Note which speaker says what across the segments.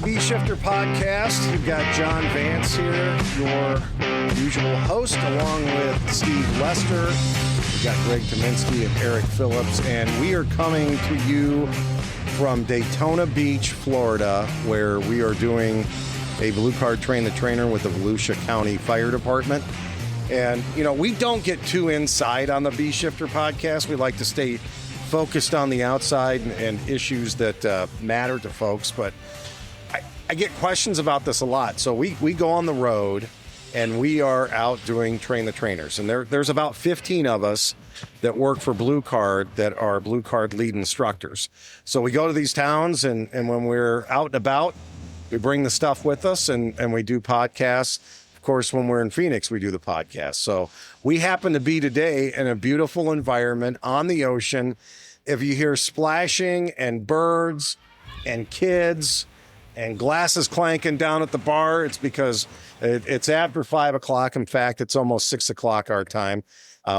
Speaker 1: the Bee Shifter podcast. You've got John Vance here, your usual host, along with Steve Lester. We've got Greg Timinsky and Erik Phillips, and we are coming to you from Daytona Beach, Florida, where we are doing a Blue Card Train the Trainer with the Volusia County Fire Department. And, you know, we don't get too inside on the Bee Shifter podcast. We like to stay focused on the outside and issues that matter to folks. But I get questions about this a lot. So we go on the road and we are out doing Train the Trainers. And there's about 15 of us that work for Blue Card that are Blue Card lead instructors. So we go to these towns and when we're out and about, we bring the stuff with us and we do podcasts. Of course, when we're in Phoenix, we do the podcast. So we happen to be today in a beautiful environment on the ocean. If you hear splashing and birds and kids and glasses clanking down at the bar, it's because it's after 5 o'clock. In fact, it's almost 6 o'clock our time.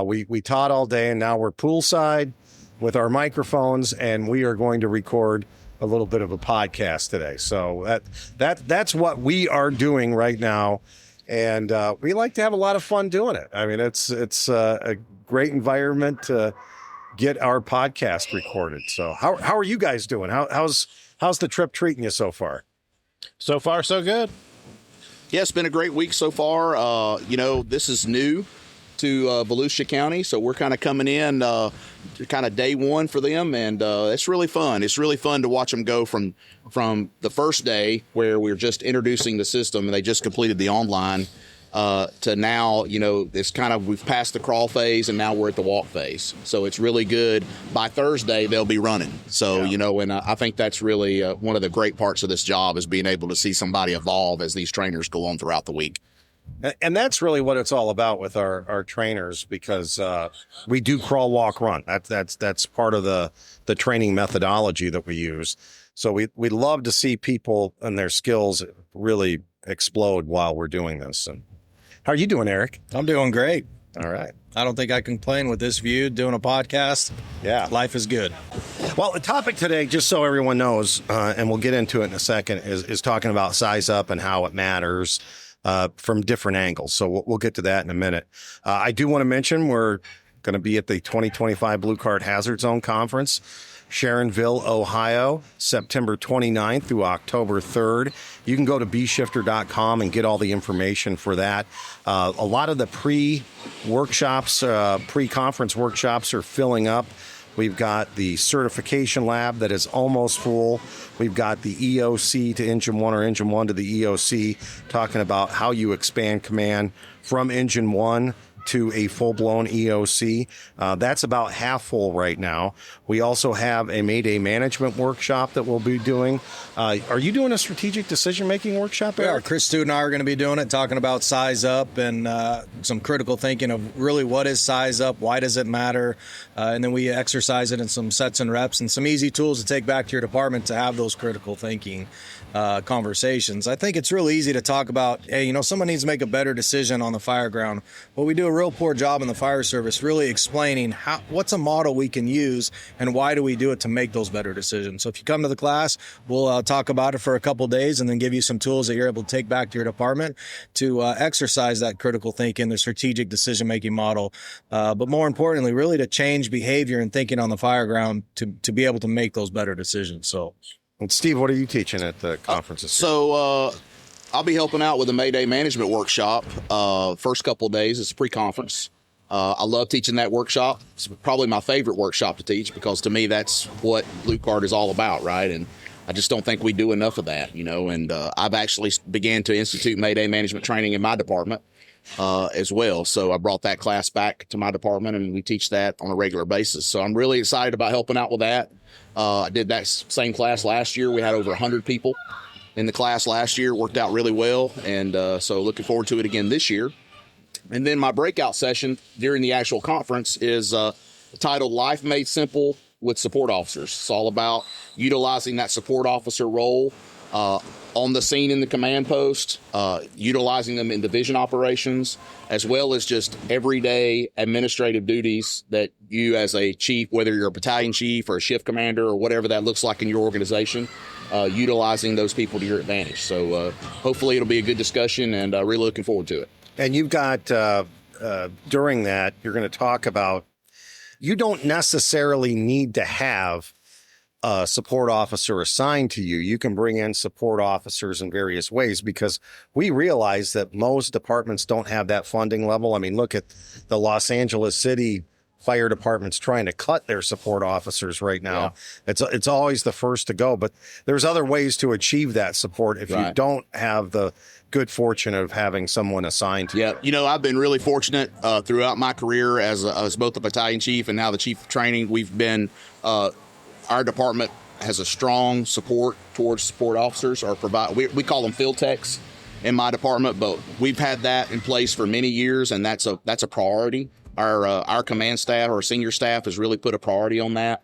Speaker 1: We taught all day, and now we're poolside with our microphones, and we are going to record a little bit of a podcast today. So that's what we are doing right now. And we like to have a lot of fun doing it. I mean, it's a great environment to get our podcast recorded. So how are you guys doing? How's the trip treating you so far?
Speaker 2: So far, so good.
Speaker 3: Yeah, it's been a great week so far. This is new to Volusia County, so we're kind of coming in kind of day one for them, and it's really fun. It's really fun to watch them go from the first day where we were just introducing the system and they just completed the online to now, it's kind of, we've passed the crawl phase and now we're at the walk phase. So it's really good. By Thursday, they'll be running. So, and I think that's really one of the great parts of this job is being able to see somebody evolve as these trainers go on throughout the week.
Speaker 1: And that's really what it's all about with our trainers, because we do crawl, walk, run. That's part of the training methodology that we use. So we love to see people and their skills really explode while we're doing this. And how are you doing, Erik?
Speaker 2: I'm doing great.
Speaker 1: All right.
Speaker 2: I don't think I can complain with this view, doing a podcast.
Speaker 1: Yeah.
Speaker 2: Life is good.
Speaker 1: Well, the topic today, just so everyone knows, and we'll get into it in a second, is talking about size up and how it matters from different angles. So we'll get to that in a minute. I do want to mention we're going to be at the 2025 Blue Card Hazard Zone Conference, Sharonville, Ohio, September 29th through October 3rd. You can go to bshifter.com and get all the information for that. A lot of the pre-workshops, pre-conference workshops are filling up. We've got the certification lab that is almost full. We've got the EOC to Engine 1 or Engine 1 to the EOC, talking about how you expand command from Engine 1 to a full-blown EOC. That's about half full right now. We also have a Mayday management workshop that we'll be doing. Are you doing a strategic decision-making workshop, Erik?
Speaker 2: Yeah, Chris Stu and I are going to be doing it, talking about size up and some critical thinking of really what is size up, why does it matter, and then we exercise it in some sets and reps and some easy tools to take back to your department to have those critical thinking conversations. I think it's really easy to talk about, hey, someone needs to make a better decision on the fireground. Well, we do a real poor job in the fire service really explaining what's a model we can use and why do we do it to make those better decisions. So if you come to the class, we'll talk about it for a couple days and then give you some tools that you're able to take back to your department to exercise that critical thinking, the strategic decision-making model, but more importantly, really to change behavior and thinking on the fireground to be able to make those better decisions. So.
Speaker 1: And Steve, what are you teaching at the conferences?
Speaker 3: I'll be helping out with a Mayday management workshop. First couple of days, it's a pre-conference. I love teaching that workshop. It's probably my favorite workshop to teach because to me, that's what Blue Card is all about, right? And I just don't think we do enough of that, and I've actually began to institute Mayday management training in my department as well. So I brought that class back to my department and we teach that on a regular basis. So I'm really excited about helping out with that. I did that same class last year. We had over 100 people in the class last year. It worked out really well. And so looking forward to it again this year. And then my breakout session during the actual conference is titled Life Made Simple with Support Officers. It's all about utilizing that support officer role on the scene in the command post, utilizing them in division operations, as well as just everyday administrative duties that you as a chief, whether you're a battalion chief or a shift commander or whatever that looks like in your organization, utilizing those people to your advantage. So hopefully it'll be a good discussion, and really looking forward to it.
Speaker 1: And you've got, during that, you're going to talk about, you don't necessarily need to have a support officer assigned to you. You can bring in support officers in various ways, because we realize that most departments don't have that funding level. I mean, look at the Los Angeles City Fire Department's trying to cut their support officers right now. Yeah. It's always the first to go, but there's other ways to achieve that support if you don't have the good fortune of having someone assigned to you.
Speaker 3: Yeah, I've been really fortunate throughout my career as both a battalion chief and now the chief of training. We've been our department has a strong support towards support officers, or we call them field techs in my department, but we've had that in place for many years, and that's a priority. Our command staff, our senior staff, has really put a priority on that.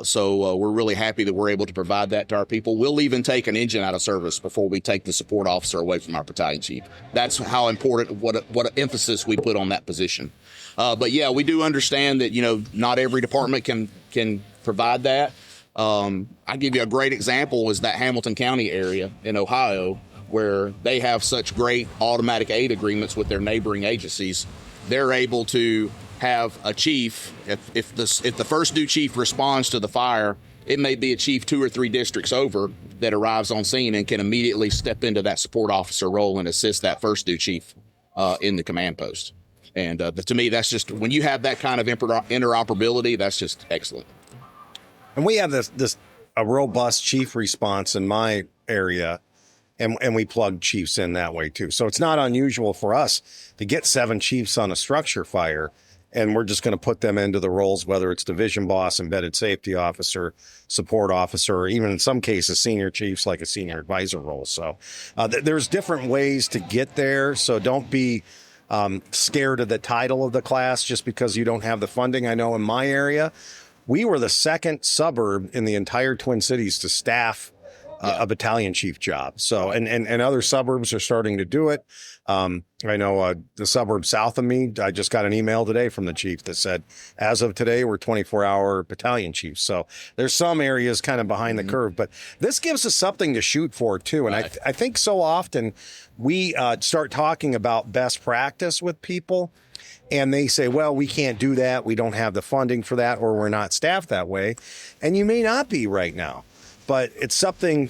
Speaker 3: So we're really happy that we're able to provide that to our people. We'll even take an engine out of service before we take the support officer away from our battalion chief. That's how important, what emphasis we put on that position. But yeah, we do understand that, not every department can provide that. I'll give you a great example is that Hamilton County area in Ohio, where they have such great automatic aid agreements with their neighboring agencies. They're able to have a chief, if the first due chief responds to the fire, it may be a chief 2 or 3 districts over that arrives on scene and can immediately step into that support officer role and assist that first due chief in the command post. And to me, that's just, when you have that kind of interoperability, that's just excellent.
Speaker 1: And we have a robust chief response in my area, and we plug chiefs in that way too. So it's not unusual for us to get 7 chiefs on a structure fire, and we're just going to put them into the roles, whether it's division boss, embedded safety officer, support officer, or even in some cases senior chiefs, like a senior advisor role. So there's different ways to get there. So don't be scared of the title of the class just because you don't have the funding. I know in my area, we were the second suburb in the entire Twin Cities to staff a battalion chief job. So, and other suburbs are starting to do it. I know the suburb south of me, I just got an email today from the chief that said, as of today, we're 24-hour battalion chiefs. So there's some areas kind of behind the curve, but this gives us something to shoot for too. And I think so often we start talking about best practice with people, and they say, well, we can't do that. We don't have the funding for that, or we're not staffed that way. And you may not be right now, but it's something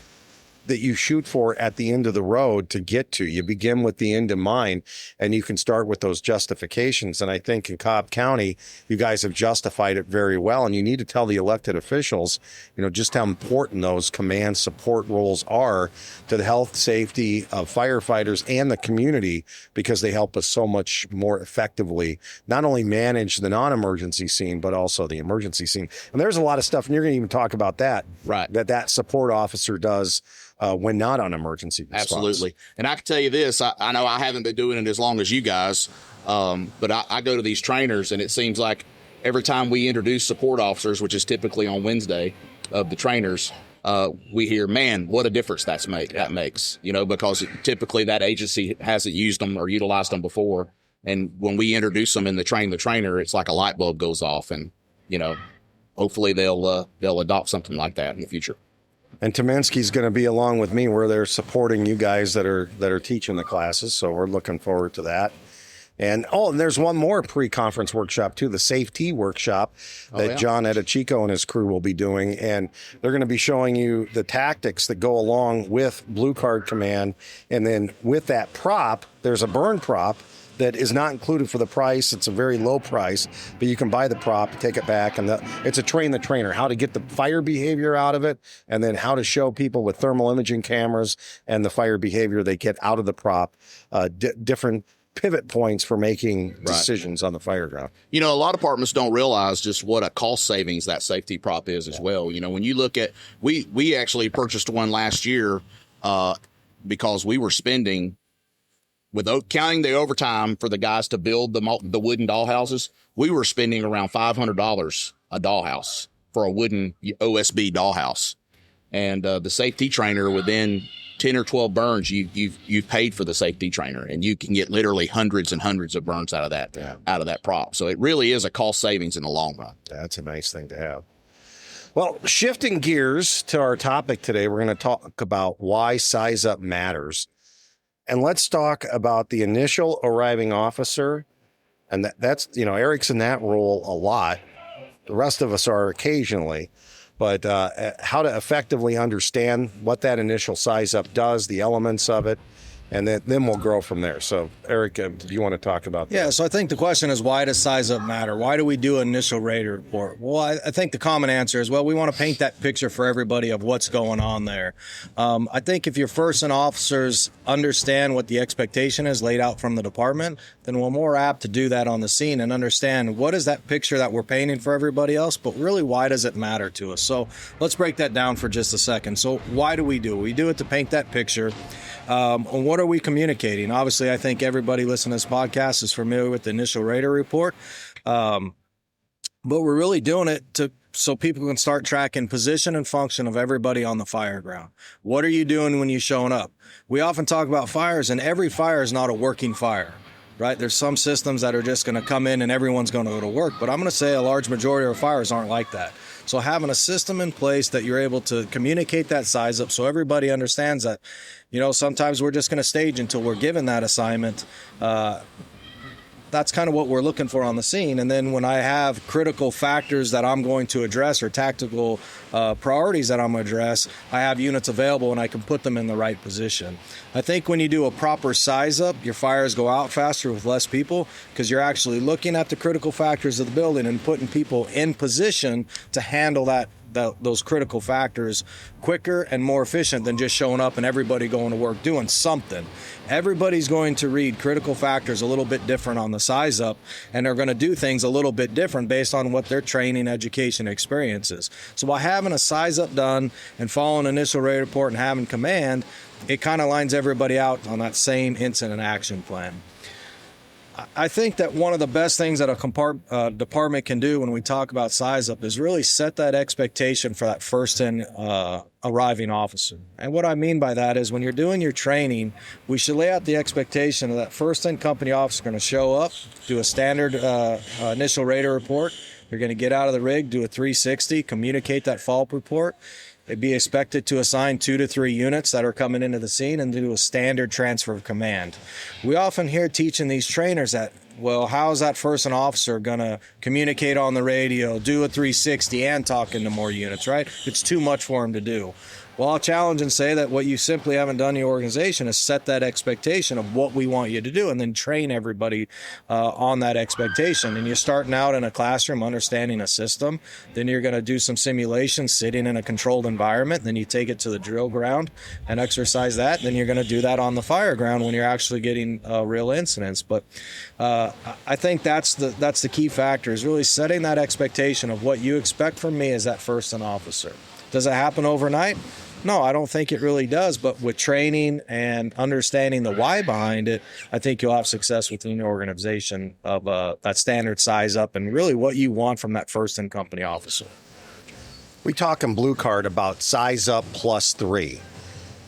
Speaker 1: that you shoot for at the end of the road to get to. You begin with the end in mind, and you can start with those justifications. And I think in Cobb County, you guys have justified it very well. And you need to tell the elected officials, just how important those command support roles are to the health, safety of firefighters and the community, because they help us so much more effectively, not only manage the non-emergency scene, but also the emergency scene. And there's a lot of stuff, and you're going to even talk about that, that support officer does when not on emergency response.
Speaker 3: Absolutely. And I can tell you this, I know I haven't been doing it as long as you guys, but I go to these trainers, and it seems like every time we introduce support officers, which is typically on Wednesday of the trainers, we hear, man, what a difference that makes, because typically that agency hasn't used them or utilized them before. And when we introduce them in the trainer, it's like a light bulb goes off, and, hopefully they'll adopt something like that in the future.
Speaker 1: And Timinsky's going to be along with me where they're supporting you guys that are teaching the classes. So we're looking forward to that. And there's one more pre-conference workshop too, the safety workshop that John Edichico and his crew will be doing. And they're going to be showing you the tactics that go along with Blue Card Command. And then with that prop, there's a burn prop that is not included for the price. It's a very low price, but you can buy the prop, take it back, and it's a train the trainer, how to get the fire behavior out of it, and then how to show people with thermal imaging cameras and the fire behavior they get out of the prop, different pivot points for making decisions on the fireground.
Speaker 3: A lot of departments don't realize just what a cost savings that safety prop is as well. When you look at, we actually purchased one last year because we were spending, without counting the overtime for the guys to build the wooden dollhouses, we were spending around $500 a dollhouse for a wooden OSB dollhouse. And the safety trainer, within 10 or 12 burns, you've paid for the safety trainer, and you can get literally hundreds and hundreds of burns out of that prop. So it really is a cost savings in the long run.
Speaker 1: That's a nice thing to have. Well, shifting gears to our topic today, we're going to talk about why size up matters. And let's talk about the initial arriving officer. And that's, Erik's in that role a lot. The rest of us are occasionally. But how to effectively understand what that initial size up does, the elements of it, and then we'll grow from there. So, Erik, do you want to talk about that?
Speaker 2: Yeah, so I think the question is, why does size up matter? Why do we do an initial radar report? Well, I think the common answer is, well, we want to paint that picture for everybody of what's going on there. I think if your first and officers understand what the expectation is laid out from the department, then we're more apt to do that on the scene and understand what is that picture that we're painting for everybody else, but really why does it matter to us? So let's break that down for just a second. So why do we do it? We do it to paint that picture. And what are we communicating? Obviously, I think everybody listening to this podcast is familiar with the initial radar report. But we're really doing it so people can start tracking position and function of everybody on the fire ground. What are you doing when you're showing up? We often talk about fires, and every fire is not a working fire, right? There's some systems that are just going to come in and everyone's going to go to work. But I'm going to say a large majority of fires aren't like that. So having a system in place that you're able to communicate that size up so everybody understands that, sometimes we're just going to stage until we're given that assignment. That's kind of what we're looking for on the scene. And then when I have critical factors that I'm going to address or tactical priorities that I'm going to address, I have units available and I can put them in the right position. I think when you do a proper size up, your fires go out faster with less people because you're actually looking at the critical factors of the building and putting people in position to handle those critical factors quicker and more efficient than just showing up and everybody going to work doing something. Everybody's going to read critical factors a little bit different on the size up, and they're going to do things a little bit different based on what their training, education, experience is. So by having a size up done and following initial radar report and having command, it kind of lines everybody out on that same incident action plan. I think that one of the best things that a department can do when we talk about size up is really set that expectation for that first in arriving officer. And what I mean by that is when you're doing your training, we should lay out the expectation of that first in company officer going to show up, do a standard initial radar report. You're going to get out of the rig, do a 360, communicate that fault report. They'd be expected to assign 2 to 3 units that are coming into the scene and do a standard transfer of command. We often hear teaching these trainers that, well, how is that first and officer going to communicate on the radio, do a 360 and talk into more units, right? It's too much for him to do. Well, I'll challenge and say that what you simply haven't done in your organization is set that expectation of what we want you to do and then train everybody on that expectation. And you're starting out in a classroom understanding a system. Then you're going to do some simulations sitting in a controlled environment. Then you take it to the drill ground and exercise that. Then you're going to do that on the fire ground when you're actually getting real incidents. But I think that's the key factor is really setting that expectation of what you expect from me as that first and officer. Does it happen overnight? No, I don't think it really does. But with training and understanding the why behind it, I think you'll have success within your organization of that standard size up and really what you want from that first in company officer.
Speaker 1: We talk in Blue Card about size up +3.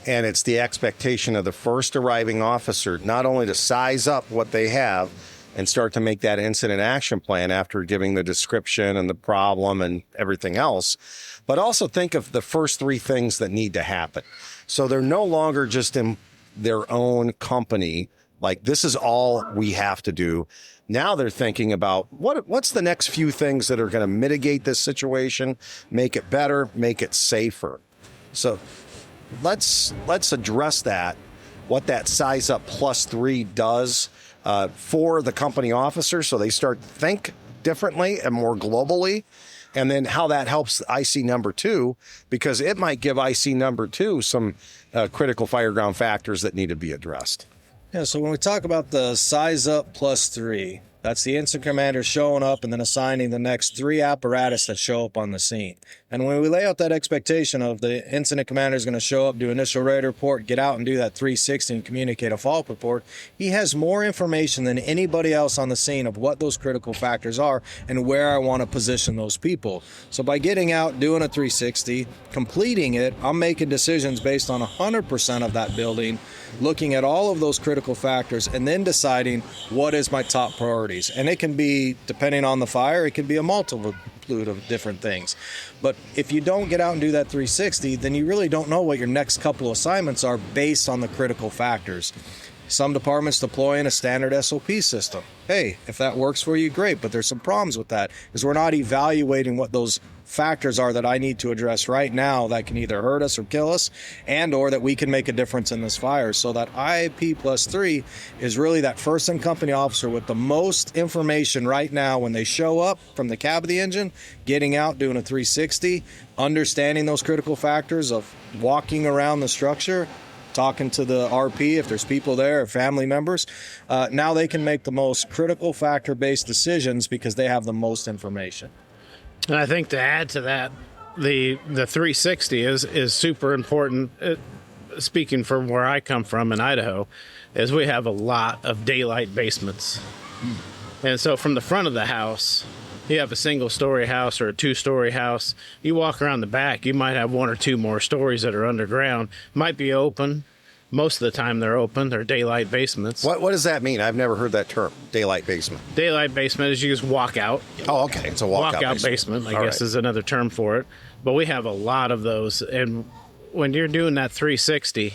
Speaker 1: And it's the expectation of the first arriving officer not only to size up what they have and start to make that incident action plan after giving the description and the problem and everything else, but also think of the first 3 things that need to happen. So they're no longer just in their own company, like this is all we have to do. Now they're thinking about what's the next few things that are going to mitigate this situation, make it better, make it safer. So let's address that, what that size up +3 does for the company officer so they start to think differently and more globally. And then how that helps IC number 2, because it might give IC number 2 some critical fireground factors that need to be addressed.
Speaker 2: Yeah, so when we talk about the size up +3, that's the incident commander showing up and then assigning the next 3 apparatus that show up on the scene. And when we lay out that expectation of the incident commander is going to show up, do initial radar report, get out and do that 360 and communicate a fault report, he has more information than anybody else on the scene of what those critical factors are and where I want to position those people. So by getting out, doing a 360, completing it, I'm making decisions based on 100% of that building, looking at all of those critical factors and then deciding what is my top priority. categories. And it can be, depending on the fire, it could be a multitude of different things. But if you don't get out and do that 360, then you really don't know what your next couple assignments are based on the critical factors. Some departments deploying a standard SOP system. Hey, if that works for you, great, but there's some problems with that because we're not evaluating what those factors are that I need to address right now that can either hurt us or kill us, and or that we can make a difference in this fire. So that IAP plus 3 is really that first in company officer with the most information right now when they show up from the cab of the engine, getting out, doing a 360, understanding those critical factors of walking around the structure, talking to the RP if there's people there or family members. Now they can make the most critical factor-based decisions because they have the most information.
Speaker 4: And I think to add to that, the 360 is super important. Speaking from where I come from in Idaho, is we have a lot of daylight basements. And so from the front of the house, you have a single-story house or a two-story house. You walk around the back, you might have one or two more stories that are underground. Might be open. Most of the time they're open. They're daylight basements.
Speaker 1: What does that mean? I've never heard that term, daylight basement.
Speaker 4: Daylight basement is you just walk out.
Speaker 1: Oh, okay. It's a walkout
Speaker 4: basement, I guess is another term for it. But we have a lot of those. And when you're doing that 360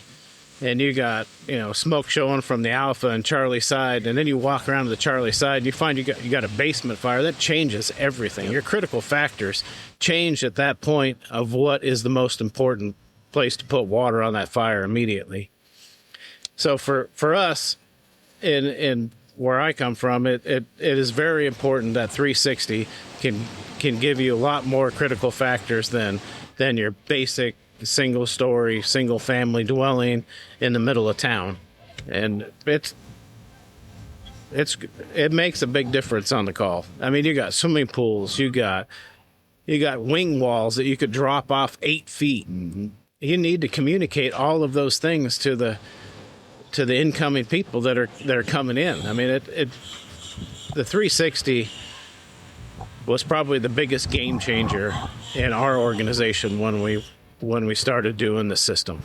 Speaker 4: and you got, smoke showing from the Alpha and Charlie side, and then you walk around to the Charlie side and you find you got a basement fire, that changes everything. Yep. Your critical factors change at that point of what is the most important place to put water on that fire immediately. So for us, in where I come from, it is very important that 360 can give you a lot more critical factors than your basic single-story, single-family dwelling in the middle of town. And it makes a big difference on the call. I mean, you got swimming pools, you got wing walls that you could drop off 8 feet. Mm-hmm. You need to communicate all of those things to the incoming people that are coming in. I mean, the 360 was probably the biggest game changer in our organization when we started doing the system.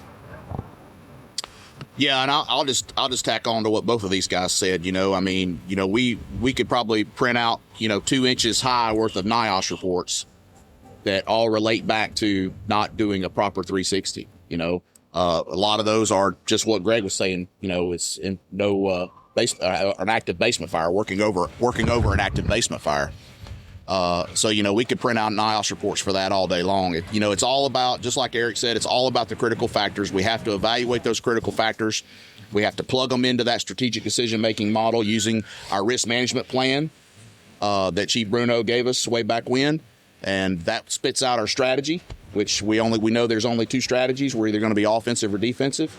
Speaker 3: Yeah, and I'll just tack on to what both of these guys said. We could probably print out 2 inches high worth of NIOSH reports that all relate back to not doing a proper 360. A lot of those are just what Greg was saying. It's in an active basement fire, working over an active basement fire. So we could print out NIOSH reports for that all day long. It's all about, just like Erik said, it's all about the critical factors. We have to evaluate those critical factors. We have to plug them into that strategic decision-making model using our risk management plan that Chief Bruno gave us way back when, and that spits out our strategy, which we know there's only 2 strategies. We're either going to be offensive or defensive.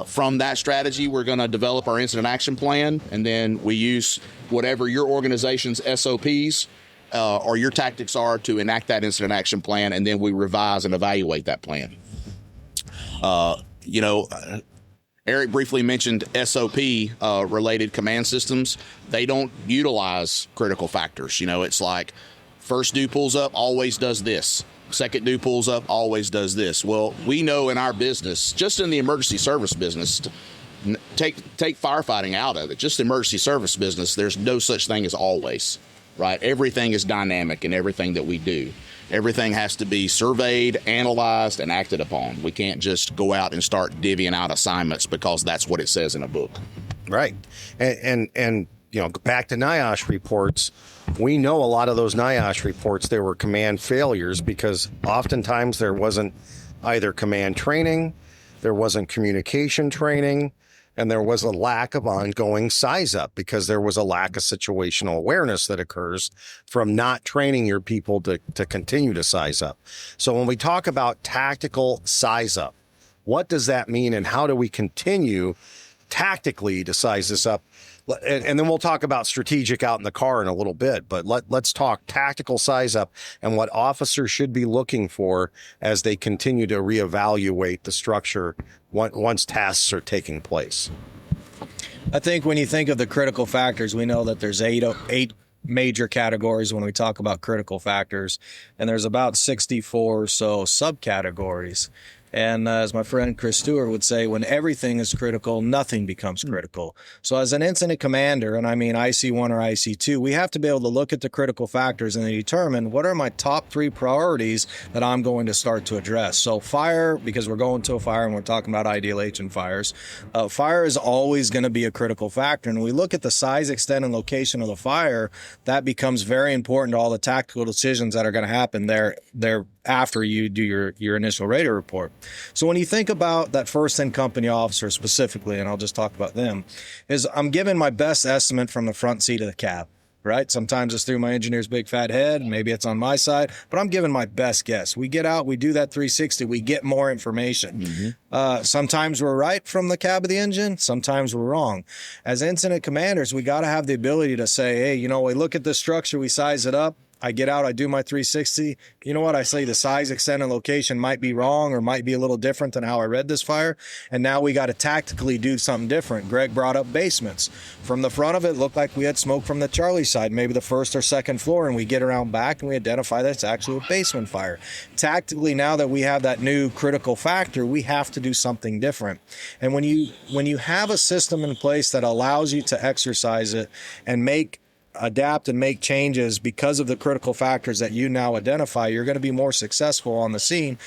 Speaker 3: From that strategy, we're going to develop our incident action plan, and then we use whatever your organization's SOPs or your tactics are to enact that incident action plan, and then we revise and evaluate that plan. Erik briefly mentioned SOP related command systems. They don't utilize critical factors. It's like first dude pulls up, always does this. Second dude pulls up, always does this. Well, we know in our business, just in the emergency service business, take firefighting out of it, just the emergency service business, there's no such thing as always, right? Everything is dynamic in everything that we do. Everything has to be surveyed, analyzed, and acted upon. We can't just go out and start divvying out assignments because that's what it says in a book.
Speaker 1: Right. And back to NIOSH reports, we know a lot of those NIOSH reports, there were command failures because oftentimes there wasn't either command training, there wasn't communication training, and there was a lack of ongoing size up because there was a lack of situational awareness that occurs from not training your people to continue to size up. So when we talk about tactical size up, what does that mean and how do we continue tactically to size this up? And then we'll talk about strategic out in the car in a little bit, but let's talk tactical size up and what officers should be looking for as they continue to reevaluate the structure once tasks are taking place.
Speaker 2: I think when you think of the critical factors, we know that there's eight major categories when we talk about critical factors, and there's about 64 or so subcategories. And as my friend Chris Stewart would say, when everything is critical, nothing becomes critical. So as an incident commander, and I mean IC1 or IC2, we have to be able to look at the critical factors and determine what are my top 3 priorities that I'm going to start to address. So fire, because we're going to a fire and we're talking about ideal agent fires, fire is always going to be a critical factor. And when we look at the size, extent, and location of the fire, that becomes very important to all the tactical decisions that are going to happen there after you do your initial radar report. So when you think about that first in company officer specifically, and I'll just talk about them, is I'm giving my best estimate from the front seat of the cab, right? Sometimes it's through my engineer's big fat head, maybe it's on my side, but I'm giving my best guess. We get out, we do that 360, we get more information. Sometimes we're right from the cab of the engine, sometimes we're wrong. As incident commanders, we got to have the ability to say, hey, you know, we look at the structure, we size it up, I get out, I do my 360. You know what? I say the size, extent, and location might be wrong or might be a little different than how I read this fire. And now we got to tactically do something different. Greg brought up basements. From the front of it, looked like we had smoke from the Charlie side, maybe the first or second floor, and we get around back and we identify that it's actually a basement fire. Tactically, now that we have that new critical factor, we have to do something different. And when you have a system in place that allows you to exercise it and adapt and make changes because of the critical factors that you now identify, you're going to be more successful on the scene.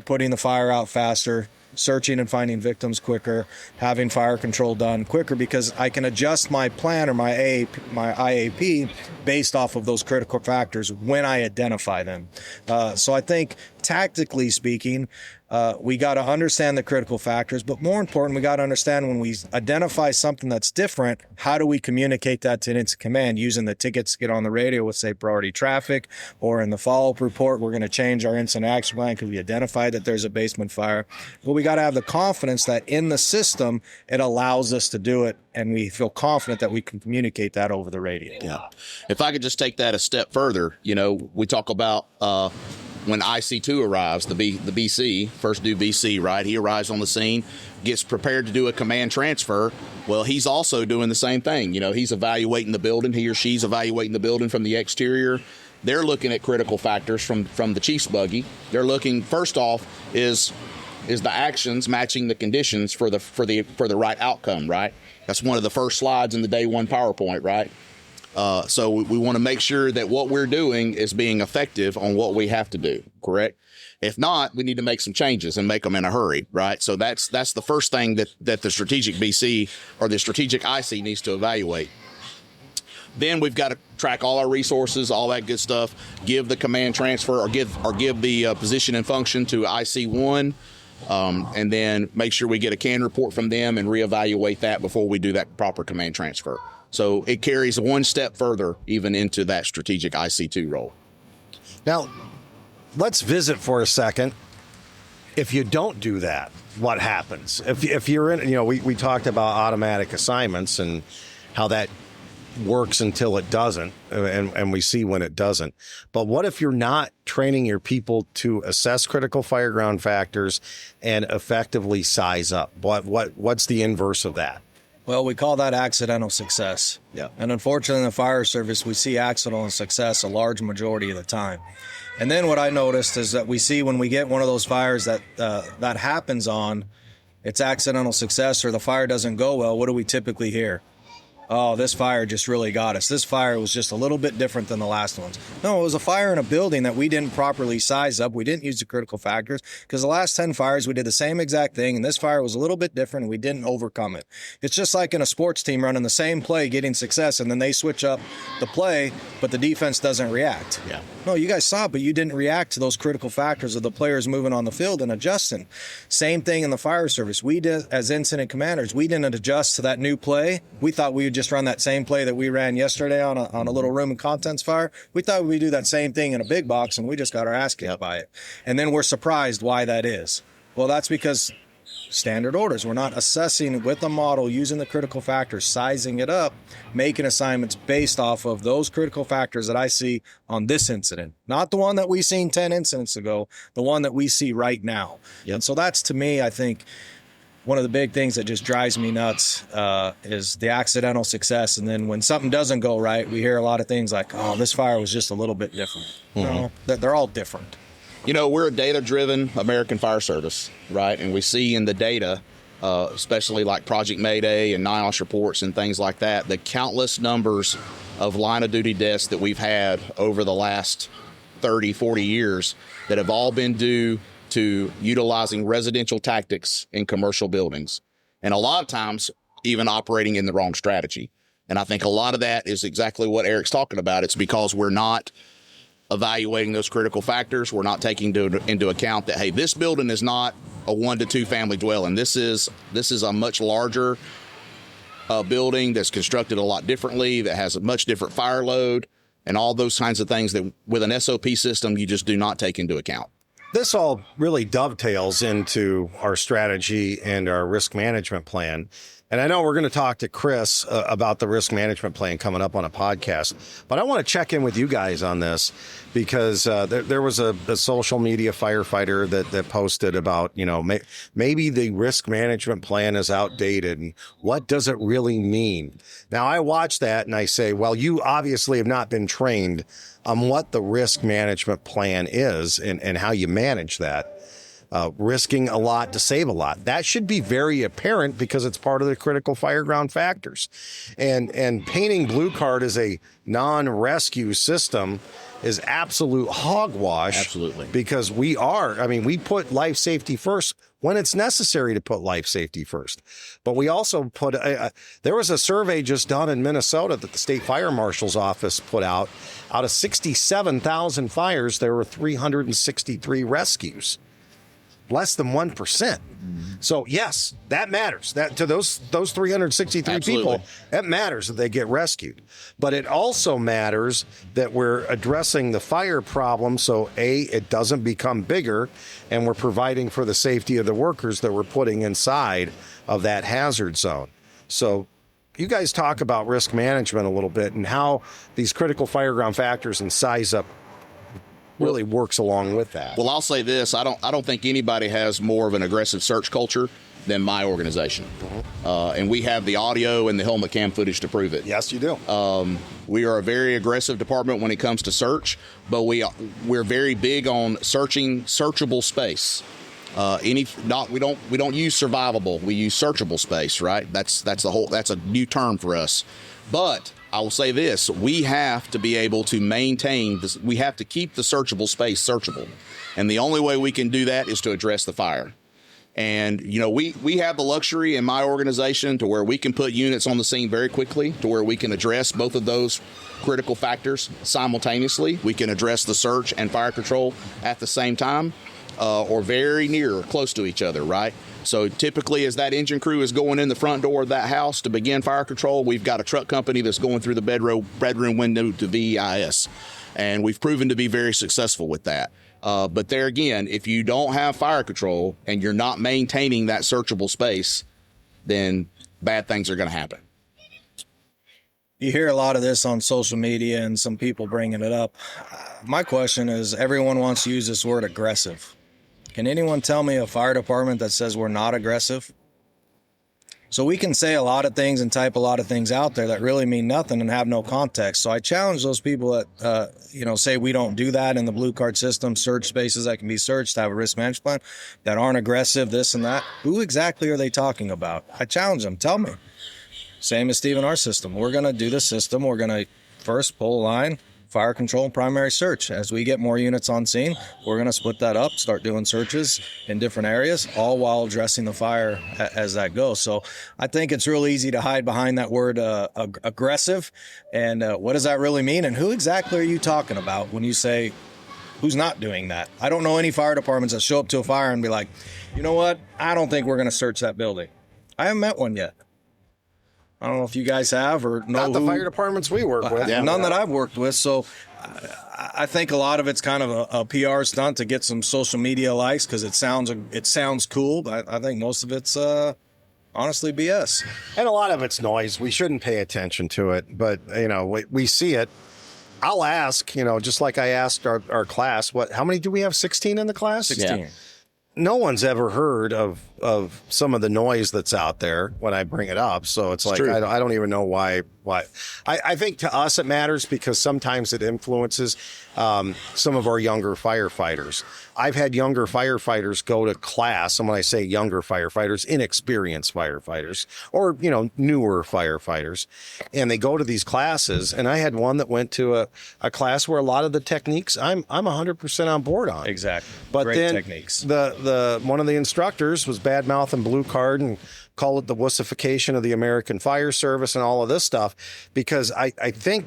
Speaker 2: Putting the fire out faster, searching and finding victims quicker, having fire control done quicker, because I can adjust my plan or my IAP based off of those critical factors when I identify them. So I think tactically speaking, we got to understand the critical factors, but more important, we got to understand when we identify something that's different, how do we communicate that to incident command using the tickets to get on the radio with, say, priority traffic, or in the follow-up report, we're going to change our incident action plan because we identified that there's a basement fire. Well, we got to have the confidence that in the system, it allows us to do it, and we feel confident that we can communicate that over the radio.
Speaker 3: Yeah. If I could just take that a step further, you know, we talk about when IC2 arrives, the BC, first due BC, right? He arrives on the scene, gets prepared to do a command transfer. Well, he's also doing the same thing. You know, he's evaluating the building. He or she's evaluating the building from the exterior. They're looking at critical factors from the chief's buggy. They're looking, first off, is the actions matching the conditions for the right outcome, right? That's one of the first slides in the day one PowerPoint, right? So we want to make sure that what we're doing is being effective on what we have to do, correct? If not, we need to make some changes and make them in a hurry, right? So that's the first thing that the strategic BC or the strategic IC needs to evaluate. Then we've got to track all our resources, all that good stuff, give the command transfer or give the position and function to IC1, and then make sure we get a CAN report from them and reevaluate that before we do that proper command transfer. So it carries one step further even into that strategic IC2 role.
Speaker 1: Now, let's visit for a second. If you don't do that, what happens? If you're in, you know, we talked about automatic assignments and how that works until it doesn't, and we see when it doesn't. But what if you're not training your people to assess critical fireground factors and effectively size up? What's the inverse of that?
Speaker 2: Well, we call that accidental success.
Speaker 1: Yeah. And
Speaker 2: unfortunately, in the fire service, we see accidental success a large majority of the time. And then what I noticed is that we see when we get one of those fires that happens on, it's accidental success or the fire doesn't go well, what do we typically hear? Oh, this fire just really got us. This fire was just a little bit different than the last ones. No, it was a fire in a building that we didn't properly size up. We didn't use the critical factors because the last 10 fires, we did the same exact thing, and this fire was a little bit different, and we didn't overcome it. It's just like in a sports team running the same play, getting success, and then they switch up the play, but the defense doesn't react.
Speaker 1: Yeah.
Speaker 2: No, you guys saw it, but you didn't react to those critical factors of the players moving on the field and adjusting. Same thing in the fire service. We did, as incident commanders, we didn't adjust to that new play. We thought we would just run that same play that we ran yesterday on a little room and contents fire. We thought we'd do that same thing in a big box, and we just got our ass kicked by it. And then we're surprised why that is. Well, that's because standard orders. We're not assessing with a model, using the critical factors, sizing it up, making assignments based off of those critical factors that I see on this incident. Not the one that we seen 10 incidents ago, the one that we see right now.
Speaker 1: Yep.
Speaker 2: And so that's, to me, I think, one of the big things that just drives me nuts is the accidental success. And then when something doesn't go right, we hear a lot of things like, oh, this fire was just a little bit different.
Speaker 1: Mm-hmm.
Speaker 2: No, they're all different.
Speaker 3: We're a data-driven American fire service, right? And we see in the data, especially like Project Mayday and NIOSH reports and things like that, the countless numbers of line-of-duty deaths that we've had over the last 30, 40 years that have all been due to utilizing residential tactics in commercial buildings. And a lot of times, even operating in the wrong strategy. And I think a lot of that is exactly what Erik's talking about. It's because we're not evaluating those critical factors. We're not taking into account that, hey, this building is not a 1 to 2 family dwelling. This is a much larger building that's constructed a lot differently, that has a much different fire load, and all those kinds of things that with an SOP system, you just do not take into account.
Speaker 1: This all really dovetails into our strategy and our risk management plan. And I know we're going to talk to Chris about the risk management plan coming up on a podcast, but I want to check in with you guys on this because there was a social media firefighter that posted about, maybe the risk management plan is outdated and what does it really mean? Now, I watch that and I say, well, you obviously have not been trained on what the risk management plan is and how you manage that. Risking a lot to save a lot. That should be very apparent because it's part of the critical fireground factors. And painting Blue Card as a non-rescue system is absolute hogwash.
Speaker 3: Absolutely.
Speaker 1: Because we put life safety first when it's necessary to put life safety first. But we also put, there was a survey just done in Minnesota that the State Fire Marshal's office put out. Out of 67,000 fires, there were 363 rescues. Less than 1%. So yes, that matters. That to those 363
Speaker 3: Absolutely.
Speaker 1: people, that matters that they get rescued. But it also matters that we're addressing the fire problem so it doesn't become bigger, and we're providing for the safety of the workers that we're putting inside of that hazard zone. So you guys talk about risk management a little bit and how these critical fireground factors and size up really works along with that.
Speaker 3: Well, I'll say this. I don't think anybody has more of an aggressive search culture than my organization. And we have the audio and the helmet cam footage to prove it.
Speaker 1: Yes, you do.
Speaker 3: We are a very aggressive department when it comes to search, but we're very big on searchable space. We don't use survivable. We use searchable space, right? That's a new term for us. But I will say this, we have to be able to maintain this. We have to keep the searchable space searchable. And the only way we can do that is to address the fire. And, we have the luxury in my organization to where we can put units on the scene very quickly to where we can address both of those critical factors simultaneously. We can address the search and fire control at the same time, or very near or close to each other, right? So typically as that engine crew is going in the front door of that house to begin fire control, we've got a truck company that's going through the bedroom window to VEIS. And we've proven to be very successful with that. But there again, if you don't have fire control and you're not maintaining that searchable space, then bad things are going to happen.
Speaker 2: You hear a lot of this on social media and some people bringing it up. My question is, everyone wants to use this word aggressive. Can anyone tell me a fire department that says we're not aggressive? So we can say a lot of things and type a lot of things out there that really mean nothing and have no context. So I challenge those people that, say we don't do that in the Blue Card system, search spaces that can be searched, have a risk management plan, that aren't aggressive, this and that. Who exactly are they talking about? I challenge them. Tell me. Same as Steve in our system. We're going to do the system. We're going to first pull a line, fire control and primary search. As we get more units on scene, we're going to split that up, start doing searches in different areas, all while addressing the fire as that goes. So I think it's real easy to hide behind that word aggressive. And what does that really mean? And who exactly are you talking about when you say who's not doing that? I don't know any fire departments that show up to a fire and be like, you know what? I don't think we're going to search that building. I haven't met one yet. I don't know if you guys have or know
Speaker 1: Not the fire departments we work with.
Speaker 2: None that I've worked with. So I think a lot of it's kind of a PR stunt to get some social media likes because it sounds cool. But I think most of it's honestly BS.
Speaker 1: And a lot of it's noise. We shouldn't pay attention to it. But, we see it. I'll ask, just like I asked our class, how many do we have? 16 in the class?
Speaker 2: 16.
Speaker 1: No one's ever heard of of some of the noise that's out there when I bring it up. So it's like,
Speaker 3: true.
Speaker 1: I don't even know why. I think to us it matters because sometimes it influences some of our younger firefighters. I've had younger firefighters go to class, and when I say younger firefighters, inexperienced firefighters, or, you know, newer firefighters, and they go to these classes, and I had one that went to a class where a lot of the techniques I'm 100% on board on.
Speaker 2: Exactly.
Speaker 1: But
Speaker 2: Great
Speaker 1: then
Speaker 2: techniques.
Speaker 1: the one of the instructors was bad mouth and blue card and called it the wussification of the American Fire Service and all of this stuff, because I think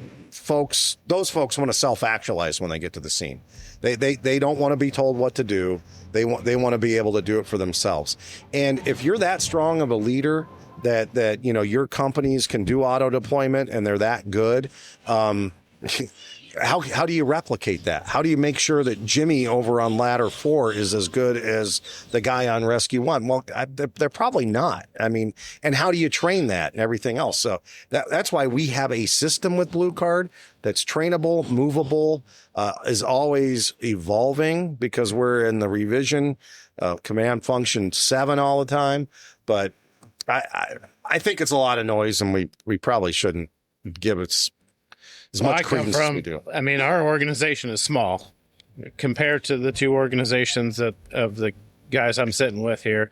Speaker 1: those folks want to self-actualize when they get to the scene. They don't want to be told what to do. They want to be able to do it for themselves. And if you're that strong of a leader that you know your companies can do auto deployment and they're that good, how do you replicate that? How do you make sure that Jimmy over on ladder 4 is as good as the guy on rescue 1? Well, they're probably not. I mean, and how do you train that and everything else? So that's why we have a system with Blue Card that's trainable, movable, is always evolving, because we're in the revision command function 7 all the time. But I think it's a lot of noise, and we probably shouldn't give it as much credence as we do.
Speaker 4: I mean, our organization is small compared to the two organizations of the guys I'm sitting with here.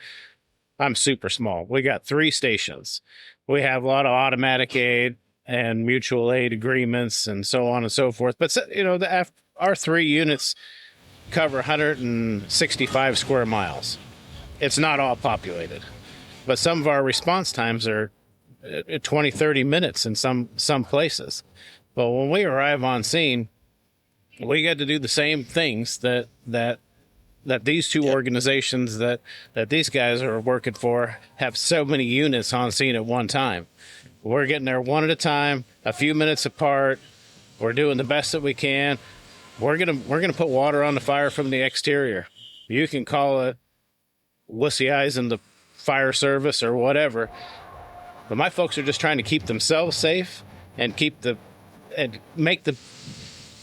Speaker 4: I'm super small. We got 3 stations. We have a lot of automatic aid and mutual aid agreements and so on and so forth. But, you know, our 3 units cover 165 square miles. It's not all populated. But some of our response times are 20, 30 minutes in some places. But when we arrive on scene, we get to do the same things that these two organizations that these guys are working for have so many units on scene at one time. We're getting there one at a time, a few minutes apart. We're doing the best that we can. We're gonna put water on the fire from the exterior. You can call it wussy eyes in the fire service or whatever, but my folks are just trying to keep themselves safe and make the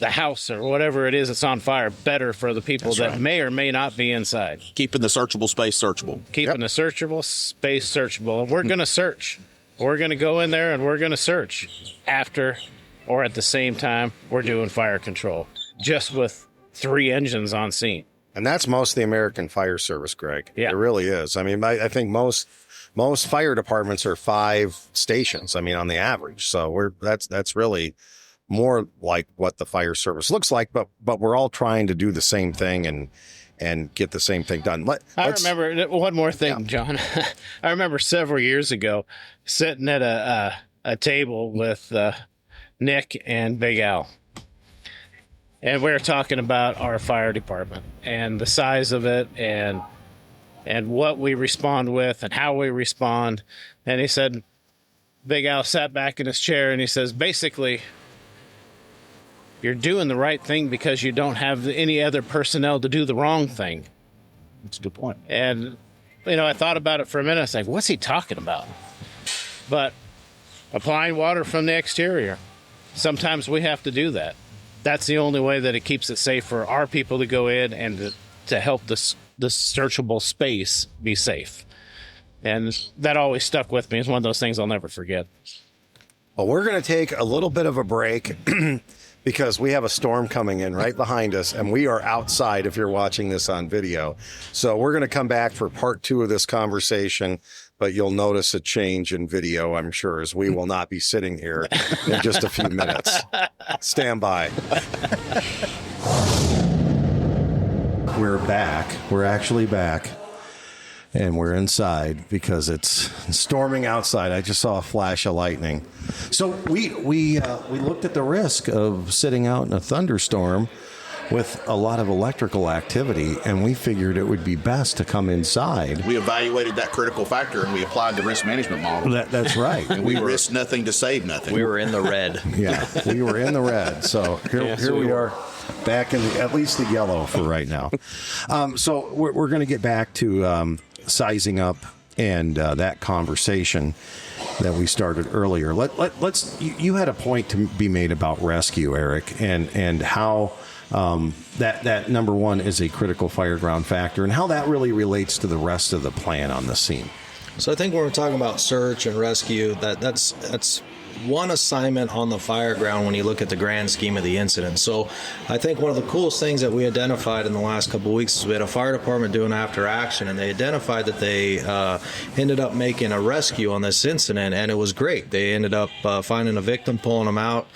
Speaker 4: house or whatever it is that's on fire better for the people that may or may not be inside.
Speaker 3: Keeping the searchable space searchable.
Speaker 4: Keeping the searchable space searchable. And we're going to search. We're going to go in there and we're going to search after or at the same time we're doing fire control, just with 3 engines on scene.
Speaker 1: And that's most of the American Fire Service, Greg.
Speaker 4: Yeah.
Speaker 1: It really is. I mean, I think most fire departments are 5 stations, I mean, on the average. So that's really more like what the fire service looks like, but we're all trying to do the same thing and get the same thing done.
Speaker 4: I remember one more thing, John. I remember several years ago sitting at a table with Nick and Big Al. And we were talking about our fire department and the size of it and what we respond with and how we respond. And he said, Big Al sat back in his chair and he says, basically, you're doing the right thing because you don't have any other personnel to do the wrong thing.
Speaker 3: That's a good point.
Speaker 4: And, you know, I thought about it for a minute. I was like, what's he talking about? But applying water from the exterior, sometimes we have to do that. That's the only way that it keeps it safe for our people to go in and to help the searchable space be safe. And that always stuck with me. It's one of those things I'll never forget.
Speaker 1: Well, we're going to take a little bit of a break because we have a storm coming in right behind us, and we are outside if you're watching this on video. So we're going to come back for part 2 of this conversation, but you'll notice a change in video, I'm sure, as we will not be sitting here in just a few minutes. Stand by. We're back. We're actually back. And we're inside because it's storming outside. I just saw a flash of lightning. So we looked at the risk of sitting out in a thunderstorm with a lot of electrical activity, and we figured it would be best to come inside.
Speaker 3: We evaluated that critical factor and we applied the risk management model.
Speaker 1: That's right.
Speaker 3: And we risked nothing to save nothing.
Speaker 2: We were in the red.
Speaker 1: Yeah, we were in the red. So here we are, back in at least the yellow for right now. So we're going to get back to sizing up and that conversation that we started earlier. Let's. You had a point to be made about rescue, Eric, and how that number one is a critical fireground factor, and how that really relates to the rest of the plan on the scene.
Speaker 2: So I think when we're talking about search and rescue, that's one assignment on the fireground when you look at the grand scheme of the incident. So I think one of the coolest things that we identified in the last couple of weeks is we had a fire department doing after action, and they identified that they ended up making a rescue on this incident, and it was great. They ended up finding a victim, pulling them out,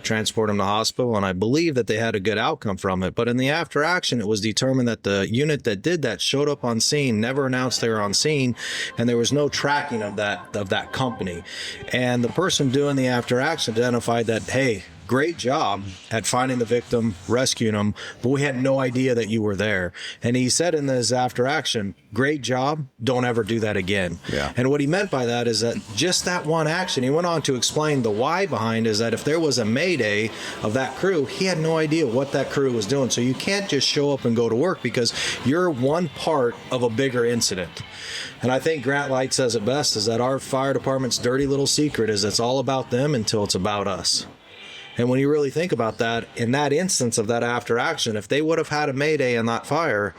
Speaker 2: transporting them to hospital, and I believe that they had a good outcome from it. But in the after action, it was determined that the unit that did that showed up on scene, never announced they were on scene, and there was no tracking of that company. And the person doing the after action identified that, hey, great job at finding the victim, rescuing them, but we had no idea that you were there. And he said in his after action, great job, don't ever do that again.
Speaker 1: Yeah.
Speaker 2: And what he meant by that is that just that one action, he went on to explain the why behind is that if there was a mayday of that crew, he had no idea what that crew was doing. So you can't just show up and go to work because you're one part of a bigger incident. And I think Grant Light says it best is that our fire department's dirty little secret is it's all about them until it's about us. And when you really think about that, in that instance of that after action, if they would have had a mayday in that fire,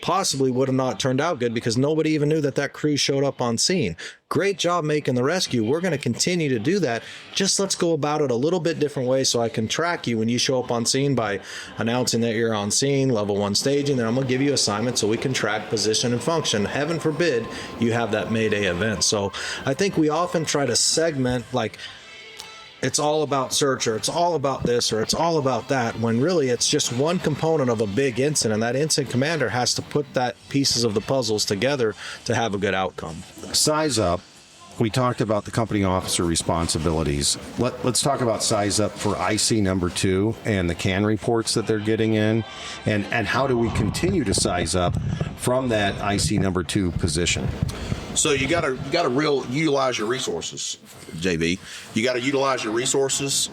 Speaker 2: possibly would have not turned out good because nobody even knew that that crew showed up on scene. Great job making the rescue. We're going to continue to do that. Just let's go about it a little bit different way so I can track you when you show up on scene by announcing that you're on scene, level 1 staging, then I'm going to give you assignments so we can track position and function. Heaven forbid you have that mayday event. So I think we often try to segment like, it's all about search, or it's all about this, or it's all about that, when really it's just one component of a big incident. That incident commander has to put that pieces of the puzzles together to have a good outcome.
Speaker 1: Size up. We talked about the company officer responsibilities. Let's talk about size up for IC number 2 and the CAN reports that they're getting in, and how do we continue to size up from that IC number 2 position?
Speaker 3: So you got to utilize your resources, JV. You got to utilize your resources,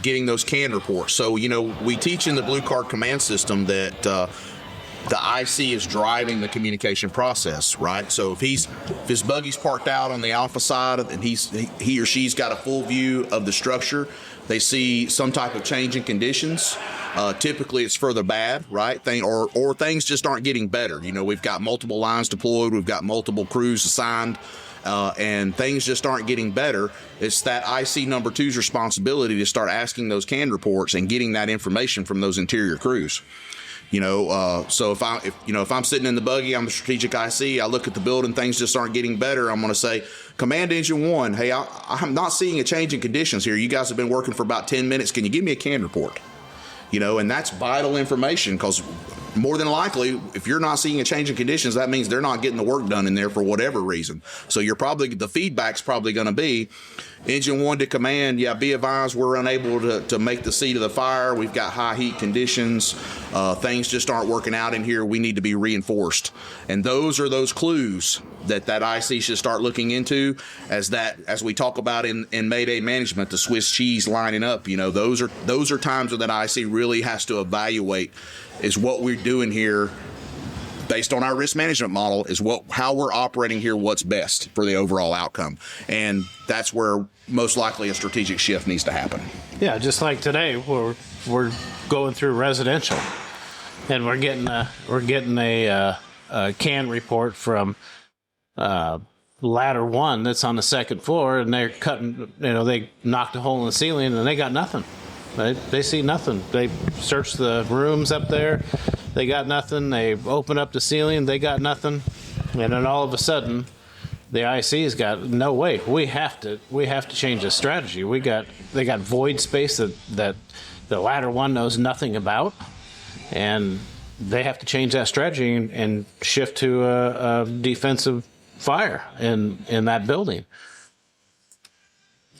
Speaker 3: getting those CAN reports. So we teach in the Blue Card command system that the IC is driving the communication process, right? So if his buggy's parked out on the alpha side and he or she's got a full view of the structure, they see some type of change in conditions. Typically, it's for the bad, right? Or things just aren't getting better. We've got multiple lines deployed, we've got multiple crews assigned, and things just aren't getting better. It's that IC number 2's responsibility to start asking those CAN reports and getting that information from those interior crews. So if I'm sitting in the buggy, I'm a strategic IC, I look at the building, things just aren't getting better, I'm going to say, Command Engine 1, hey, I'm not seeing a change in conditions here. You guys have been working for about 10 minutes. Can you give me a CAN report? And that's vital information, because more than likely, if you're not seeing a change in conditions, that means they're not getting the work done in there for whatever reason. So the feedback's probably going to be, Engine 1 to command, be advised we're unable to make the seat of the fire. We've got high heat conditions. Things just aren't working out in here. We need to be reinforced. And those are those clues that IC should start looking into as we talk about in Mayday management, the Swiss cheese lining up. Those are times when that IC really has to evaluate is what we're doing here based on our risk management model, is how we're operating here, what's best for the overall outcome. And that's where most likely a strategic shift needs to happen.
Speaker 4: Yeah, just like today, we're going through residential, and we're getting a CAN report from ladder 1 that's on the second floor, and they're cutting. They knocked a hole in the ceiling, and they got nothing. They see nothing. They search the rooms up there. They got nothing. They open up the ceiling. They got nothing. And then all of a sudden, the IC's got no way. We have to change the strategy. They got void space that the ladder 1 knows nothing about, and they have to change that strategy and shift to a defensive fire in that building.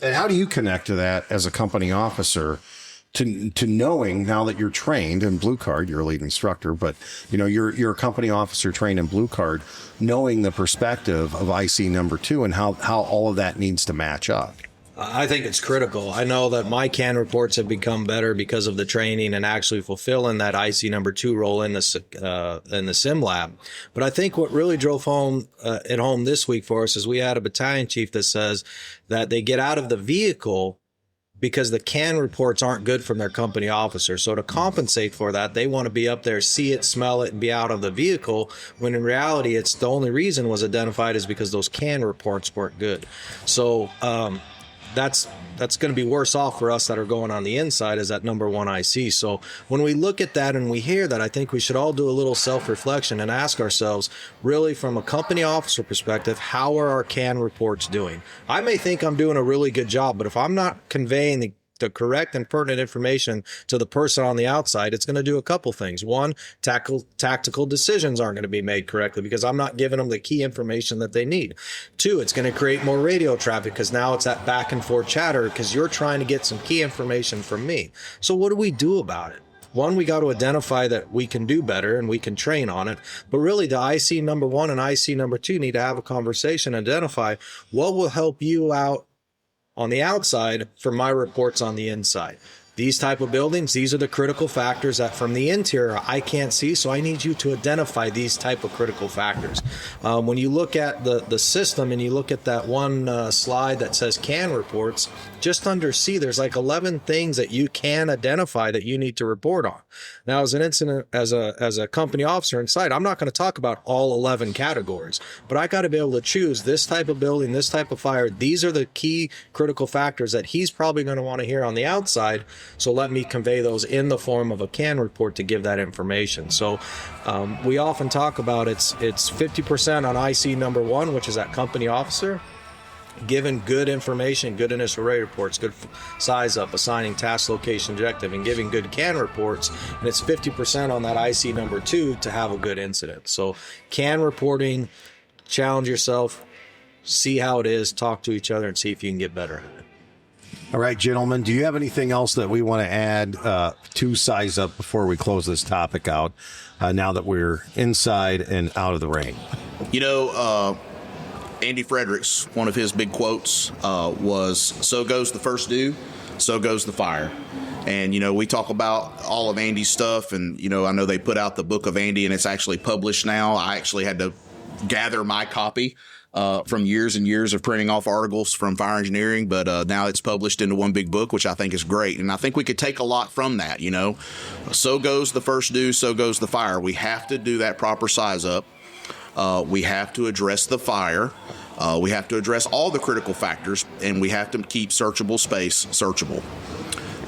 Speaker 1: And how do you connect to that as a company officer? To knowing, now that you're trained in Blue Card, you're a lead instructor, but you're a company officer trained in Blue Card, knowing the perspective of IC number 2 and how all of that needs to match up.
Speaker 2: I think it's critical. I know that my CAN reports have become better because of the training and actually fulfilling that IC number 2 role in the sim lab. But I think what really drove home this week for us is we had a battalion chief that says that they get out of the vehicle because the CAN reports aren't good from their company officer. So to compensate for that, they want to be up there, see it, smell it, and be out of the vehicle, when in reality, it's the only reason was identified is because those CAN reports weren't good. So that's going to be worse off for us that are going on the inside as that number one IC. So when we look at that and we hear that, I think we should all do a little self-reflection and ask ourselves, really from a company officer perspective, how are our CAN reports doing? I may think I'm doing a really good job, but if I'm not conveying the correct and pertinent information to the person on the outside, it's going to do a couple things. One, tactical decisions aren't going to be made correctly because I'm not giving them the key information that they need. Two, it's going to create more radio traffic because now it's that back and forth chatter because you're trying to get some key information from me. So what do we do about it? One, we got to identify that we can do better and we can train on it. But really, the IC number one and IC number two need to have a conversation, identify what will help you out on the outside for my reports on the inside. These type of buildings, these are the critical factors that from the interior I can't see, so I need you to identify these type of critical factors. When you look at the system and you look at that one slide that says CAN reports, just under C, there's like 11 things that you can identify that you need to report on. Now, as an incident, as a company officer inside, I'm not going to talk about all 11 categories, but I got to be able to choose this type of building, this type of fire. These are the key critical factors that he's probably going to want to hear on the outside. So let me convey those in the form of a CAN report to give that information. So we often talk about it's 50% on IC number one, which is that company officer, giving good information, good initial rate reports, good size up, assigning task, location, objective, and giving good CAN reports. And it's 50% on that IC number two to have a good incident. So CAN reporting, challenge yourself, see how it is, talk to each other, and see if you can get better at it.
Speaker 1: All right, gentlemen, do you have anything else that we want to add to size up before we close this topic out now that we're inside and out of the rain?
Speaker 3: You know, Andy Fredericks, one of his big quotes was, "So goes the first dew, so goes the fire." And, you know, we talk about all of Andy's stuff, and, you know, I know they put out the book of Andy, and it's actually published now. I actually had to gather my copy from years and years of printing off articles from fire engineering, but now it's published into one big book, which I think is great. And I think we could take a lot from that, you know. So goes the first dew, so goes the fire. We have to do that proper size up. We have to address the fire. We have to address all the critical factors, and we have to keep searchable space searchable.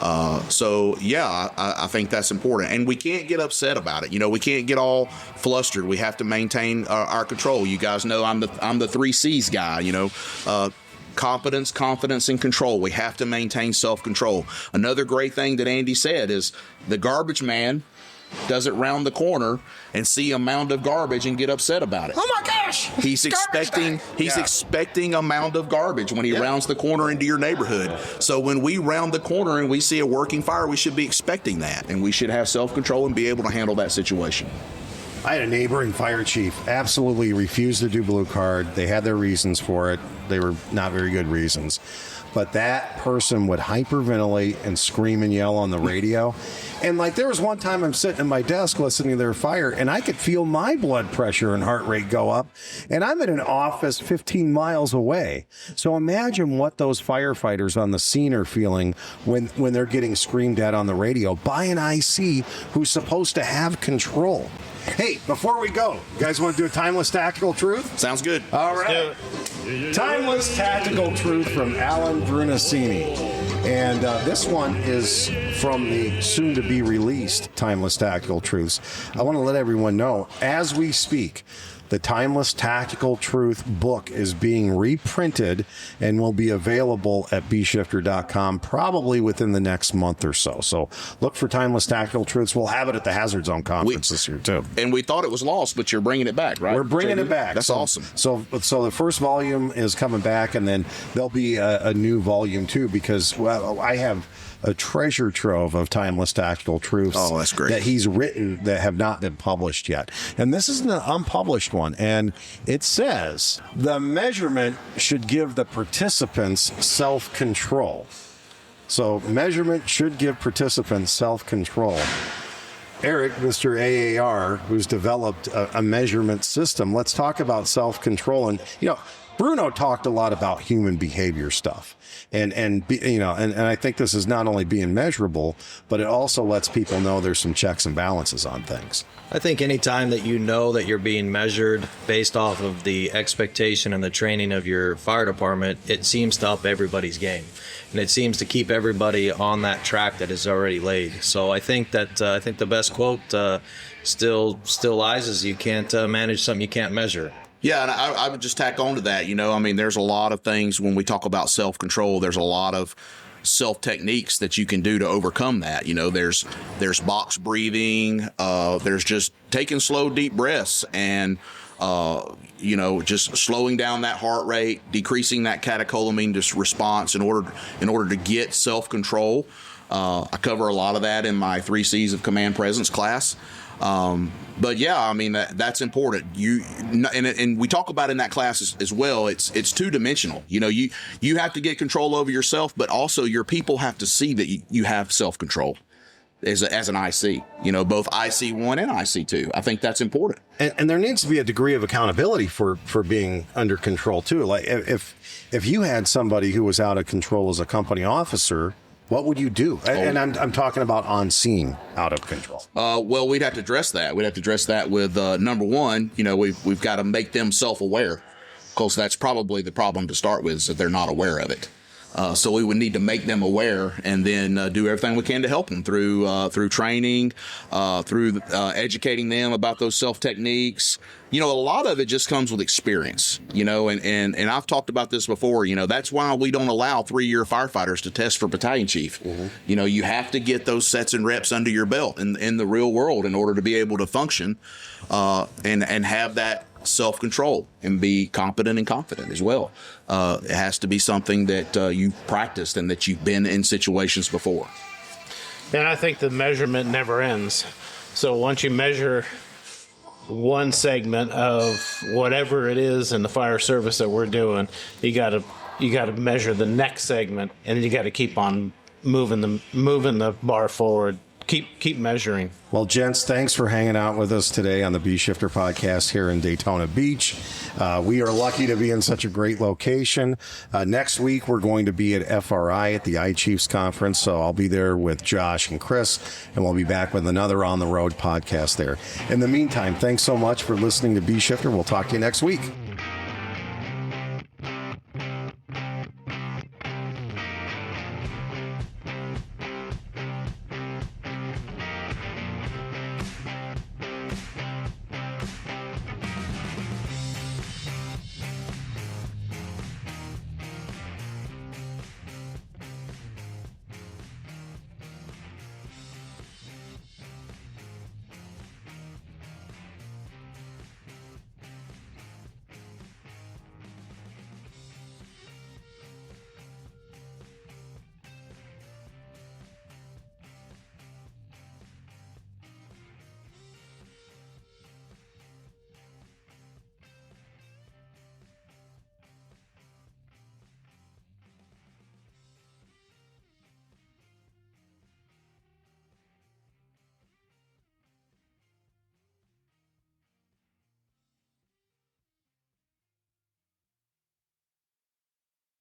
Speaker 3: I think that's important, and we can't get upset about it. You know, we can't get all flustered. We have to maintain our control. You guys know I'm the 3 C's guy. You know, competence, confidence, and control. We have to maintain self-control. Another great thing that Andy said is the garbage man doesn't round the corner and see a mound of garbage and get upset about it.
Speaker 1: Oh my gosh!
Speaker 3: He's expecting a mound of garbage when he rounds the corner into your neighborhood. So when we round the corner and we see a working fire, we should be expecting that, and we should have self-control and be able to handle that situation.
Speaker 1: I had a neighboring fire chief absolutely refused to do blue card. They had their reasons for it. They were not very good reasons. But that person would hyperventilate and scream and yell on the radio. And like there was one time I'm sitting at my desk listening to their fire, and I could feel my blood pressure and heart rate go up. And I'm in an office 15 miles away. So imagine what those firefighters on the scene are feeling when they're getting screamed at on the radio by an IC who's supposed to have control. Hey, before we go, you guys want to do a timeless tactical truth?
Speaker 3: Sounds good.
Speaker 1: All right. Timeless tactical truth from Alan Brunacini. And this one is from the soon-to-be released Timeless Tactical Truths. I want to let everyone know, as we speak, the Timeless Tactical Truth book is being reprinted and will be available at bshifter.com probably within the next month or so. So look for Timeless Tactical Truths. We'll have it at the Hazard Zone Conference this year, too.
Speaker 3: And we thought it was lost, but you're bringing it back, right?
Speaker 1: We're bringing it back.
Speaker 3: That's awesome.
Speaker 1: So the first volume is coming back, and then there'll be a new volume, too, because, well, I have a treasure trove of Timeless Tactical Truths
Speaker 3: that's great.
Speaker 1: that he's written that have not been published yet. And this is an unpublished one. And it says, the measurement should give the participants self-control. So measurement should give participants self-control. Erik, Mr. AAR, who's developed a measurement system, let's talk about self-control. And, you know, Bruno talked a lot about human behavior stuff. And I think this is not only being measurable, but it also lets people know there's some checks and balances on things.
Speaker 2: I think anytime that you know that you're being measured based off of the expectation and the training of your fire department, it seems to up everybody's game. And it seems to keep everybody on that track that is already laid. So I think that the best quote still lies is you can't manage something you can't measure.
Speaker 3: Yeah, and I would just tack on to that. I mean, there's a lot of things when we talk about self-control. There's a lot of self-techniques that you can do to overcome that. There's box breathing. There's just taking slow, deep breaths and, just slowing down that heart rate, decreasing that catecholamine response in order to get self-control. I cover a lot of that in my 3 C's of Command Presence class. But yeah, I mean, that's important. And we talk about in that class as well. It's 2-dimensional. You have to get control over yourself, but also your people have to see that you have self-control as an IC, both IC1 and IC2. I think that's important.
Speaker 1: And there needs to be a degree of accountability for being under control too. Like if you had somebody who was out of control as a company officer, what would you do? And I'm talking about on scene, out of control.
Speaker 3: Well, we'd have to address that. We'd have to address that with number one. We've got to make them self-aware, because that's probably the problem to start with, is that they're not aware of it. So we would need to make them aware, and then do everything we can to help them through training, through educating them about those self techniques. A lot of it just comes with experience. And I've talked about this before. That's why we don't allow 3-year firefighters to test for battalion chief. Mm-hmm. You have to get those sets and reps under your belt in the real world in order to be able to function and have that self-control and be competent and confident as well. It has to be something that you've practiced and that you've been in situations before.
Speaker 4: And I think the measurement never ends. So once you measure one segment of whatever it is in the fire service that we're doing, you got to measure the next segment, and then you got to keep on moving the bar forward. Keep measuring.
Speaker 1: Well, gents, thanks for hanging out with us today on the Bee Shifter podcast here in Daytona Beach. We are lucky to be in such a great location. Next week, we're going to be at FRI at the iChiefs Conference, so I'll be there with Josh and Chris, and we'll be back with another On the Road podcast there. In the meantime, thanks so much for listening to Bee Shifter. We'll talk to you next week.